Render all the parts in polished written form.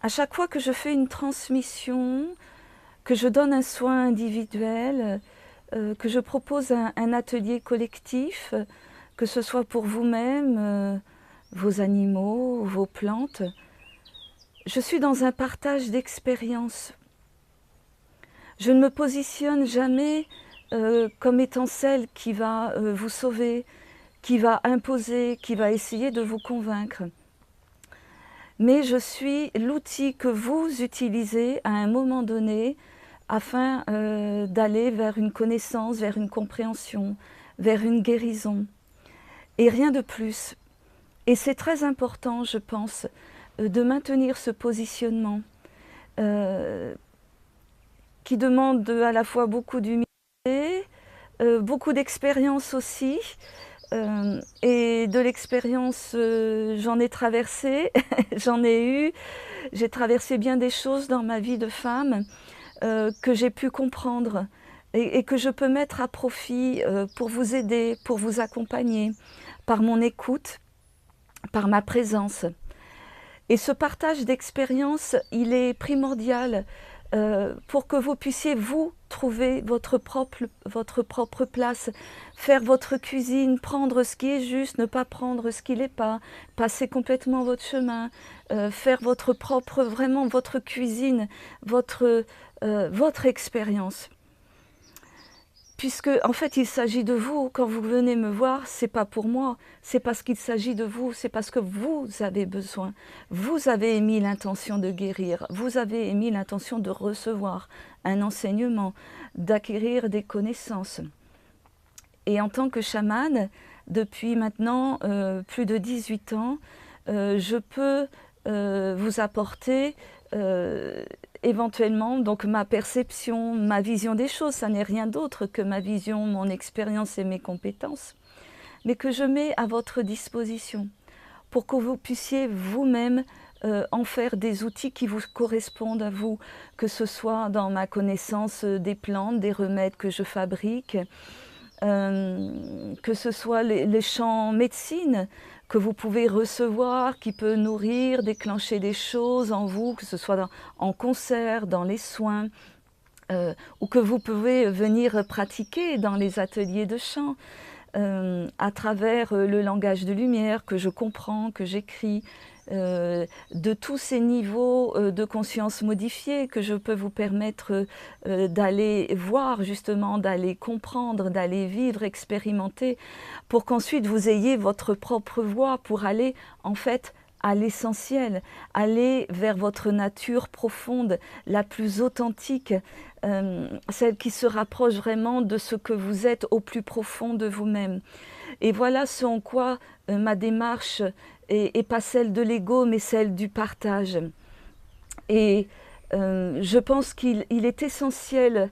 À chaque fois que je fais une transmission, que je donne un soin individuel, que je propose un atelier collectif, que ce soit pour vous-même, vos animaux, vos plantes, je suis dans un partage d'expériences. Je ne me positionne jamais comme étant celle qui va vous sauver, qui va imposer, qui va essayer de vous convaincre. Mais je suis l'outil que vous utilisez à un moment donné afin d'aller vers une connaissance, vers une compréhension, vers une guérison. Et rien de plus. Et c'est très important, je pense, de maintenir ce positionnement qui demande à la fois beaucoup d'humilité, beaucoup d'expérience aussi. Et de l'expérience, j'en ai traversé, j'en ai eu, j'ai traversé bien des choses dans ma vie de femme que j'ai pu comprendre et que je peux mettre à profit pour vous aider, pour vous accompagner, par mon écoute, par ma présence. Et ce partage d'expérience, il est primordial pour que vous puissiez, vous, trouver votre propre place, faire votre cuisine, prendre ce qui est juste, ne pas prendre ce qui l'est pas, passer complètement votre chemin, faire votre propre, vraiment votre cuisine, votre expérience. Puisque, en fait, il s'agit de vous. Quand vous venez me voir, c'est pas pour moi, c'est parce qu'il s'agit de vous, c'est parce que vous avez besoin. Vous avez émis l'intention de guérir, vous avez émis l'intention de recevoir un enseignement, d'acquérir des connaissances. Et en tant que chamane, depuis maintenant plus de 18 ans, je peux vous apporter éventuellement donc ma perception, ma vision des choses. Ça n'est rien d'autre que ma vision, mon expérience et mes compétences, mais que je mets à votre disposition pour que vous puissiez vous-même en faire des outils qui vous correspondent à vous, que ce soit dans ma connaissance des plantes, des remèdes que je fabrique, que ce soit les champs médecine que vous pouvez recevoir, qui peut nourrir, déclencher des choses en vous, que ce soit en concert, dans les soins, ou que vous pouvez venir pratiquer dans les ateliers de chant, à travers le langage de lumière que je comprends, que j'écris, de tous ces niveaux de conscience modifiés que je peux vous permettre d'aller voir justement, d'aller comprendre, d'aller vivre, expérimenter, pour qu'ensuite vous ayez votre propre voie pour aller en fait à l'essentiel, aller vers votre nature profonde, la plus authentique, celle qui se rapproche vraiment de ce que vous êtes au plus profond de vous-même. Et voilà ce en quoi ma démarche est pas celle de l'ego, mais celle du partage. Et je pense qu'il est essentiel,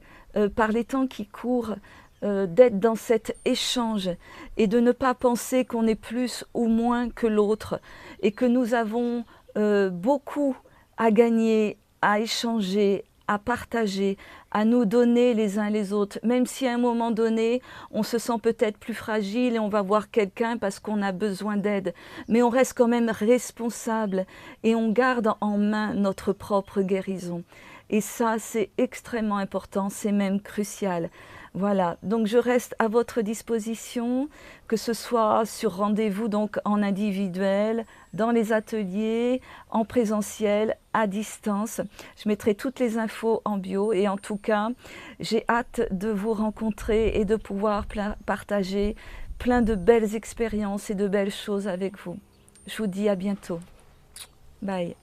par les temps qui courent, d'être dans cet échange et de ne pas penser qu'on est plus ou moins que l'autre et que nous avons beaucoup à gagner, à échanger, à partager, à nous donner les uns les autres, même si à un moment donné, on se sent peut-être plus fragile et on va voir quelqu'un parce qu'on a besoin d'aide. Mais on reste quand même responsable et on garde en main notre propre guérison. Et ça, c'est extrêmement important, c'est même crucial. Voilà, donc je reste à votre disposition, que ce soit sur rendez-vous donc en individuel, dans les ateliers, en présentiel, à distance. Je mettrai toutes les infos en bio et en tout cas, j'ai hâte de vous rencontrer et de pouvoir partager plein de belles expériences et de belles choses avec vous. Je vous dis à bientôt. Bye.